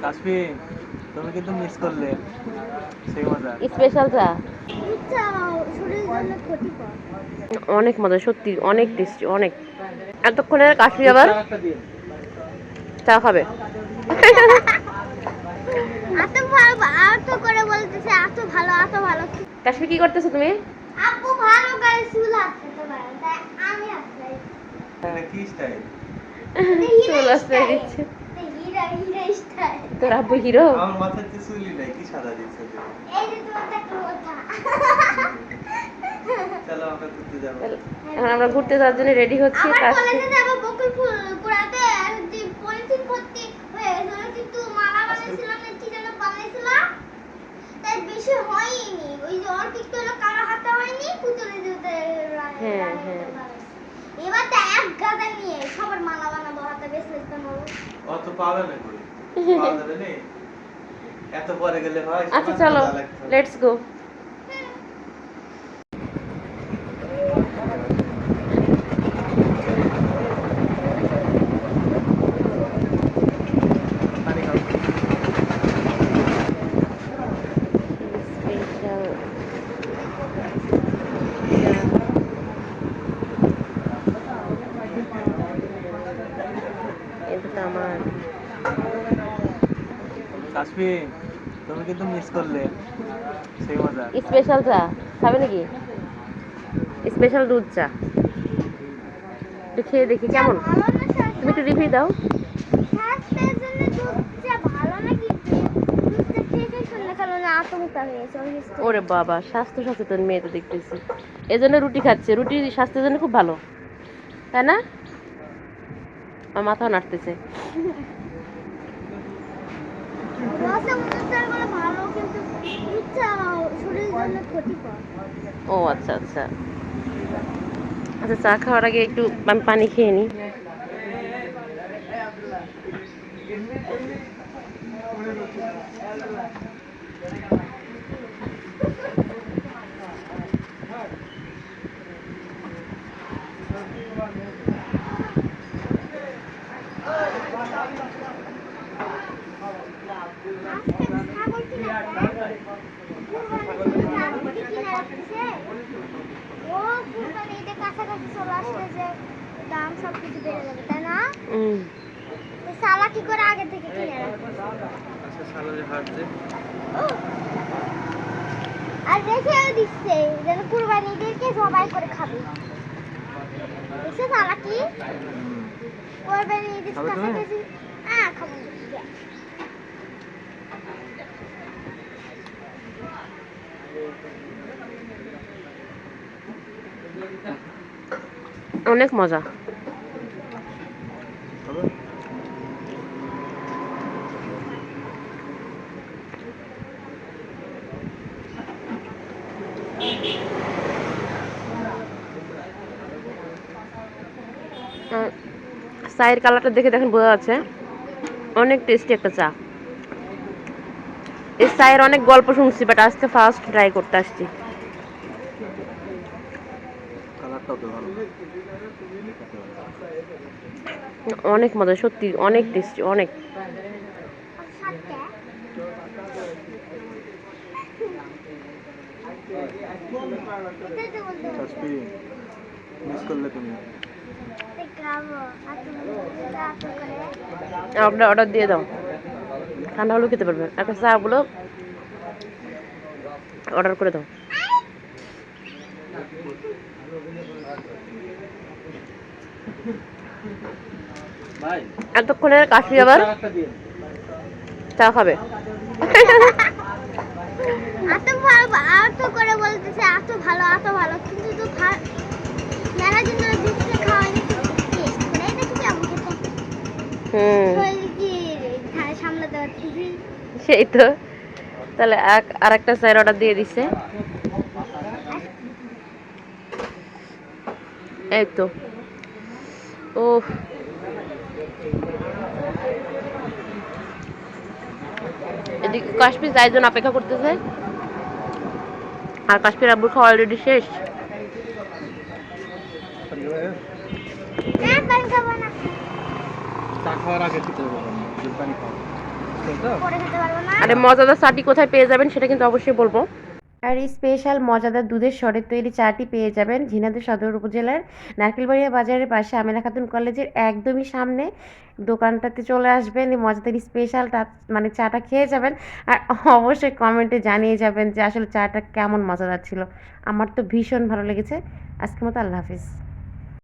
কাশ্মী তুমি কিন্তু মিস করলে সেই মজা। স্পেশাল চা অনেক মজা, সত্যি অনেক টেস্টি, অনেক। এতক্ষণে কাশ্মী আবার চা খাবে। এত ভালো এত করে বলতেছে এত ভালো এত ভালো। কাশ্মী কি করতেছো তুমি? আপু ভালো করে চুল আসছে তোমার, তাই আমি আসছি। এটা কি স্টাইল? চুল আসতে দিচ্ছে। Hero hero style. তোর আব্বু হিরো? আমার মাথায় তো চুলই নাই, কি সাদা দিচ্ছে যে। এই যে তোমার একটা কথা। চলো আমরা ঘুরতে যাবো। এখন আমরা ঘুরতে যাওয়ার জন্য রেডি হচ্ছি। আমার কাশ্মী কলেজে যাব বকুল ফুল কুড়াতে, আর যে পলিথিন ভর্তি হয়ে গেছিল, কিন্তু মালা বানাইছিলাম না কি যেন বানাইছিলাম, তাই বেশি হয়নি। ওই যে অল্প একটু হলো কারো হাতে হয়নি, পুতুলে দিতে হ্যাঁ হ্যাঁ। এবার তো এক গাদা নিয়ে সবার মালা বানাবো, হাতে বেসলেট বানাবো। অত পাবে না করে পাওয়া যাবে না, এত পরে গেলে হয়। আচ্ছা চলো, লেটস গো। আমার কাশ্মী তুমি কিন্তু মিস করলে সেই মজা। স্পেশাল চা খাবে নাকি? স্পেশাল দুধ চা একটু খেয়ে দেখি কেমন। ভালো না তুমি একটু রিভিউ দাও। স্বাস্থ্যের জন্য দুধটা ভালো না, কিন্তু দুধটা খেয়ে শুনলে কারণ আতঙ্কটা হয়েছে অসুস্থ। ওরে বাবা, স্বাস্থ্য সচেতন মেয়ে তো দেখতেছি, এজন্য রুটি খাচ্ছে। রুটি স্বাস্থ্যের জন্য খুব ভালো, তাই না? আমার মাথাও নাড়তেছে। রসে অনুসারগুলো ভালো, কিন্তু দুধটা শরীরের জন্য ক্ষতিকর। ও আচ্ছা আচ্ছা আচ্ছা, চা খাওয়ার আগে একটু আমি পানি খেয়ে নিই। ছাগল কিনে রাখছে, ও কুরবানি ঈদের কাছাকাছি চলে আসলে যে দাম সব কিছু বেড়ে যাবে, তাই না? তো সালা কি করে আগে থেকে কিনে রাখবে আচ্ছা সালাদের হাট যে আর রেখেও দিচ্ছে যেন কুরবানি ঈদেরকে জবাই করে খাবে। দেখছো সালা কি কুরবানি ঈদের কাছাকাছি। হ্যাঁ খাবো। অনেক মজা। চায়ের কালারটা দেখে দেখেন বোঝা যাচ্ছে অনেক টেস্টি একটা চা। এই চায়ের অনেক গল্প শুনছি, বাট আজকে ফার্স্ট ট্রাই করতে আসছি। অনেক মজা, সত্যি অনেক টেস্টি, অনেক। মিস করলে তুমি। আপনার অর্ডার দিয়ে দাও, ঠান্ডা হলেও খেতে পারবেন। একটা চাগুলো অর্ডার করে দাও। এতক্ষণে কাশ্মী আবার চা খাবে। এত ভালো এত করে বলতেছে এত ভালো এত ভালো, কিন্তু তো মেলা দিন ধরে দুধটা খাওয়াইনি, টেস্ট করে দেখি কেমন খেতে। শরীর কি সামলাতে পারছি? সেই তো, তাহলে আর একটা চায়ের অর্ডার দিয়ে দিছে। এই তো, ও এদিকে কাশ্মীর চায়ের জন্য অপেক্ষা করতেছে, আর কাশ্মীর আব্বুর খাওয়া অলরেডি শেষ। না পানি খাবো না। চা খাওয়ার আগে খেতে হবে, পানি খাও। করে খেতে পারবো না। আরে মজাদার চাটি কোথায় পেয়ে যাবেন সেটা কিন্তু অবশ্যই বলবো। আর এই স্পেশাল মজাদার দুধের স্বরের তৈরি চাটি পেয়ে যাবেন ঝিনাইদহ সদর উপজেলার নারকেলবাড়িয়া বাজারের পাশে আমেনা খাতুন কলেজের একদমই সামনে। দোকানটাতে চলে আসবেন, এই মজাদার স্পেশাল মানে চাটা খেয়ে যাবেন। আর অবশ্যই কমেন্টে জানিয়ে যাবেন যে আসলে চাটা কেমন মজাদার ছিল। আমার তো ভীষণ ভালো লেগেছে। আজকের মতো আল্লাহ হাফিজ।